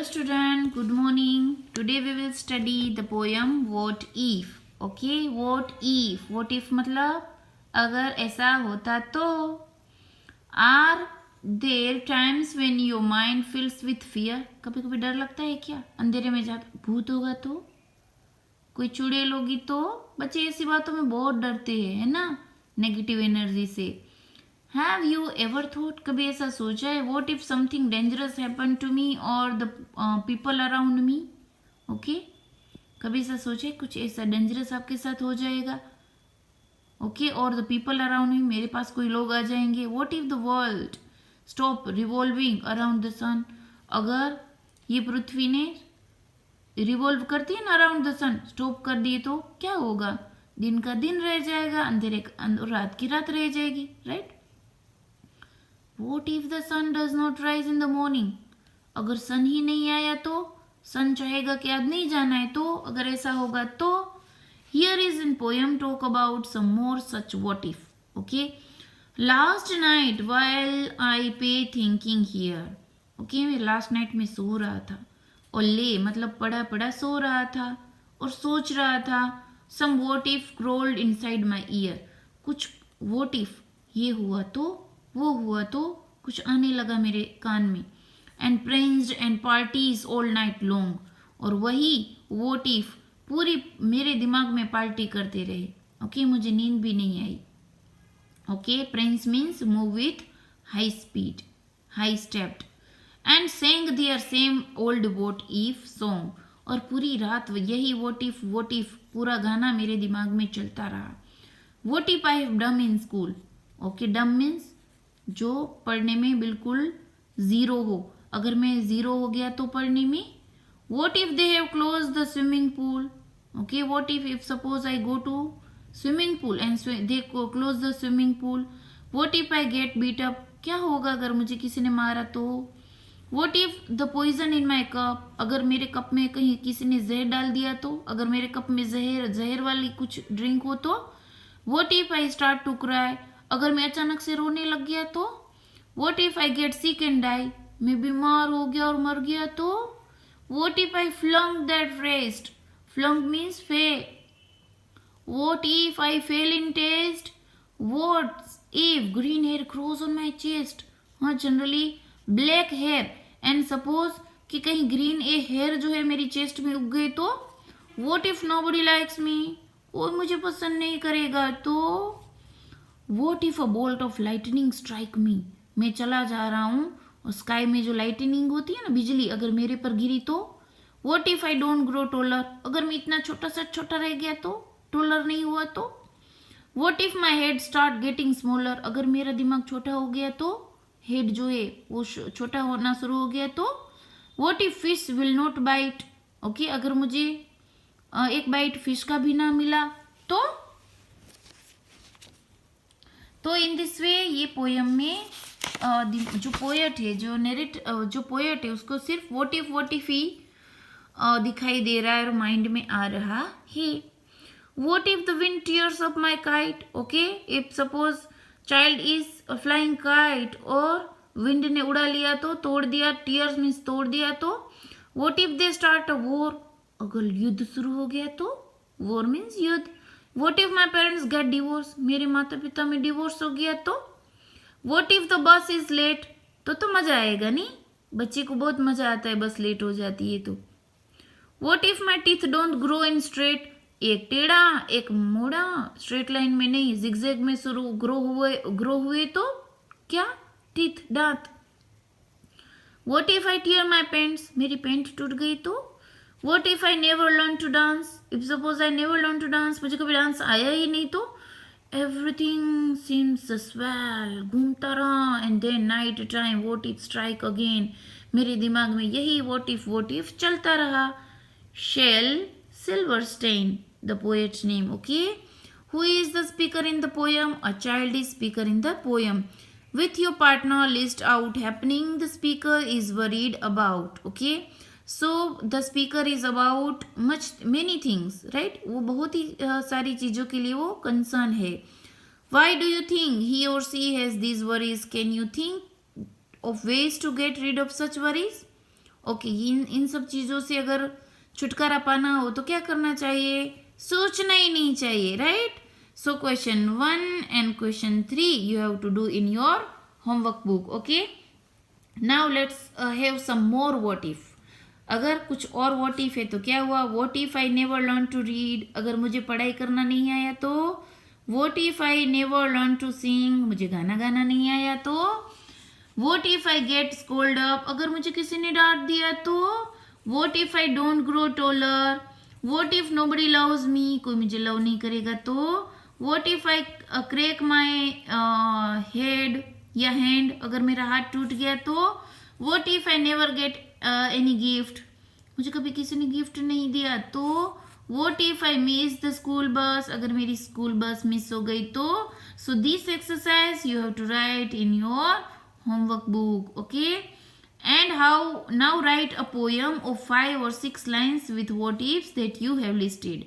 Hello student, good morning. Today we will study the poem What If. Okay, what if मतलब अगर ऐसा होता तो. Are there times when your mind fills with fear? कभी कभी डर लगता है क्या? अंधेरे में जाकर भूत होगा तो, कोई चुड़ैल होगी तो. बच्चे ऐसी बातों में बहुत डरते हैं, है ना, नेगेटिव एनर्जी से. Have you ever thought, कभी ऐसा सोचा है, what if something dangerous happened to me or the people around me? Okay? कभी ऐसा सोचा है कुछ ऐसा डेंजरस आपके साथ हो जाएगा? ओके, और द पीपल अराउंड मी, मेरे पास कोई लोग आ जाएंगे. What if the world stop revolving around the sun, अगर ये पृथ्वी ने रिवॉल्व करती है ना अराउंड द सन, स्टॉप कर दिए तो क्या होगा? दिन का दिन रह जाएगा, अंधेरे रात की रात रह जाएगी, right? What if the sun does not rise in the morning? अगर सन ही नहीं आया तो, सन चाहेगा कि आज नहीं जाना है तो, अगर ऐसा होगा तो. Here is in poem talk about some more such what if. Okay. Last night while I pay thinking here. Okay, मैं last night में सो रहा था, और ले मतलब पड़ा पड़ा सो रहा था और सोच रहा था. Some what if crawled inside my ear. कुछ what if ये हुआ तो, वो हुआ तो, कुछ आने लगा मेरे कान में. And pranced and partied all night long, और वही वोट इफ पूरी मेरे दिमाग में पार्टी करते रहे. ओके, मुझे नींद भी नहीं आई. Okay, prance means move with high speed, high stepped. And sang their same old what if song, और पूरी रात यही वोट इफ पूरा गाना मेरे दिमाग में चलता रहा. वोट इफ आई हैव डम इन स्कूल. ओके, डम मीन्स जो पढ़ने में बिल्कुल जीरो हो, अगर मैं जीरो हो गया तो पढ़ने में. What if they have close the swimming pool. Okay, what if suppose I go to swimming pool and they close the swimming pool. What if I get beat up, क्या होगा अगर मुझे किसी ने मारा तो. What if the poison in my cup, अगर मेरे कप में कहीं किसी ने जहर डाल दिया तो, अगर मेरे कप में जहर वाली कुछ ड्रिंक हो तो. What if I start to cry, अगर मैं अचानक से रोने लग गया तो. What if I get sick and die, मैं बीमार हो गया और मर गया तो. What if I flunk that test, flunk means fail. What if I fail in test. What if green hair grows on my chest, हाँ generally black hair, and suppose कि कहीं ग्रीन हेयर जो है मेरी चेस्ट में उग गए तो. What if nobody likes me, कोई मुझे पसंद नहीं करेगा तो. What if a bolt of lightning strike मी, मैं चला जा रहा हूँ और स्काई में जो लाइटनिंग होती है ना, बिजली, अगर मेरे पर गिरी तो. What if I don't grow taller, अगर मैं इतना छोटा सा छोटा रह गया तो, टोलर नहीं हुआ तो. What if my head start getting smaller, अगर मेरा दिमाग छोटा हो गया तो, हेड जो है वो छोटा होना शुरू हो गया तो. What if fish will not bite. Okay, अगर मुझे एक बाइट फिश का भी ना मिला तो इन दिस वे ये पोयम में जो पोएट है, जो पोएट है उसको सिर्फ वॉट इफ ही दिखाई दे रहा है और माइंड में आ रहा है. What if the wind tears up my kite. Okay, if suppose child is flying kite और विंड ने उड़ा लिया तो, तोड़ दिया, टीयर्स मीन्स तोड़ दिया तो. What if they start a war, अगर युद्ध शुरू हो गया तो, वॉर मीन्स युद्ध. What if my parents get divorce, मेरे माता पिता में डिवोर्स हो गया तो. What if the bus is late, तो मजा आएगा नहीं, बच्चे को बहुत मजा आता है बस लेट हो जाती है तो. What if my teeth don't grow in straight, एक टेढ़ा एक मोड़ा, स्ट्रेट लाइन में नहीं, जिगजैग में शुरू ग्रो हुए तो क्या, टीथ दांत. What if I tear my pants, मेरी पेंट टूट गई तो. What if I never learn to dance, if suppose I never learn to dance, मुझे कभी डांस आया ही नहीं तो. एवरीथिंग सीम्स स्वेल, घूमता रहा, and then night time what if strike again, मेरे दिमाग में यही वॉट इफ चलता रहा. Shel Silverstein, the poet's name. Okay, who is the speaker in the poem. A child is speaker in the poem. With your partner list out happening, the speaker is worried about. Okay, so the speaker is about many things, right? वो बहुत ही सारी चीजों के लिए वो concern है. Why do you think he or she has these worries? Can you think of ways to get rid of such worries? Okay, इन सब चीज़ों से अगर छुटकारा पाना हो तो क्या करना चाहिए? सोचना ही नहीं चाहिए, right? So question 1 and question 3 you have to do in your homework book. Okay, now let's have some more what if. अगर कुछ और व्हाट इफ है तो क्या हुआ? What if I never learn to read, अगर मुझे पढ़ाई करना नहीं आया तो. What if I never learn to sing, मुझे गाना गाना नहीं आया तो. What if I get scold up, अगर मुझे किसी ने डांट दिया तो. What if I don't grow taller. What if nobody loves me, कोई मुझे लव नहीं करेगा तो. What if I crack my head या हैंड, अगर मेरा हाथ टूट गया तो. What if I never get any gift, मुझे कभी किसी ने गिफ्ट नहीं दिया तो. What if I miss the school bus, अगर मेरी स्कूल बस मिस हो गई तो. So this exercise you have to write in your homework book. Okay, and now write a poem of 5 or 6 lines with what ifs that you have listed.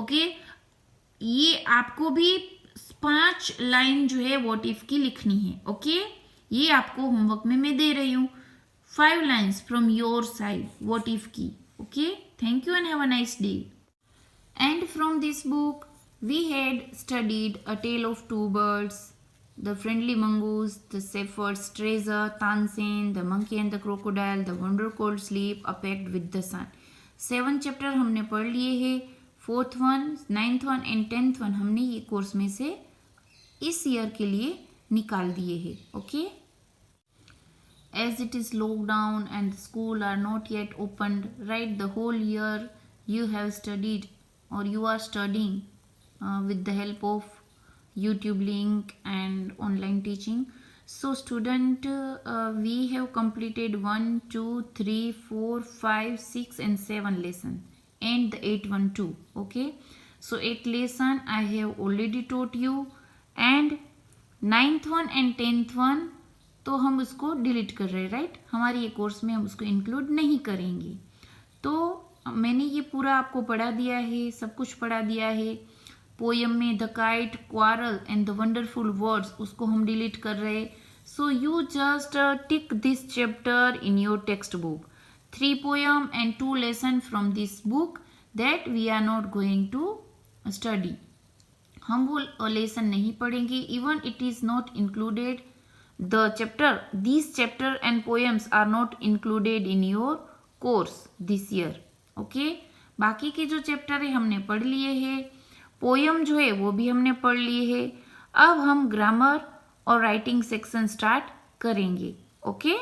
Okay, ये आपको भी 5 line जो है what if की लिखनी है. Okay, ये आपको होमवर्क में मैं दे रही हूँ 5 lines from your side what if की. Okay, thank you and have a nice day. And from this book we had studied A Tale of Two Birds, The Friendly Mongoose, The Shepherd's Treasure, Tansen, The Monkey and the Crocodile, The Wonder Called Sleep, A Pact with the Sun. 7 chapter हमने पढ़ लिए हैं. 4th one, 9th one and 10th one हमने ये course में से इस year के लिए निकाल दिए हैं. Okay, as it is lockdown and the school are not yet opened, right? The whole year you have studied or you are studying with the help of YouTube link and online teaching. So student, we have completed 1, 2, 3, 4, 5, 6 and 7 lesson and the 8th one too. Okay, so 8th lesson I have already taught you and 9th one and 10th one तो हम उसको delete कर रहे हैं, right? हमारे ये course में हम उसको इंक्लूड नहीं करेंगे. तो मैंने ये पूरा आपको पढ़ा दिया है, सब कुछ पढ़ा दिया है. पोयम में the kite, quarrel and the wonderful words उसको हम डिलीट कर रहे. So you just tick this chapter in your text book. 3 poem and 2 lesson from this book that we are not going to study. हम वो lesson नहीं पढ़ेंगे. Even it is not included the chapter, this chapter and poems are not included in your course this year. Okay, बाकी के जो chapter है हमने पढ़ लिए हैं. पोयम जो है वो भी हमने पढ़ लिए है. अब हम ग्रामर और राइटिंग सेक्शन स्टार्ट करेंगे. ओके.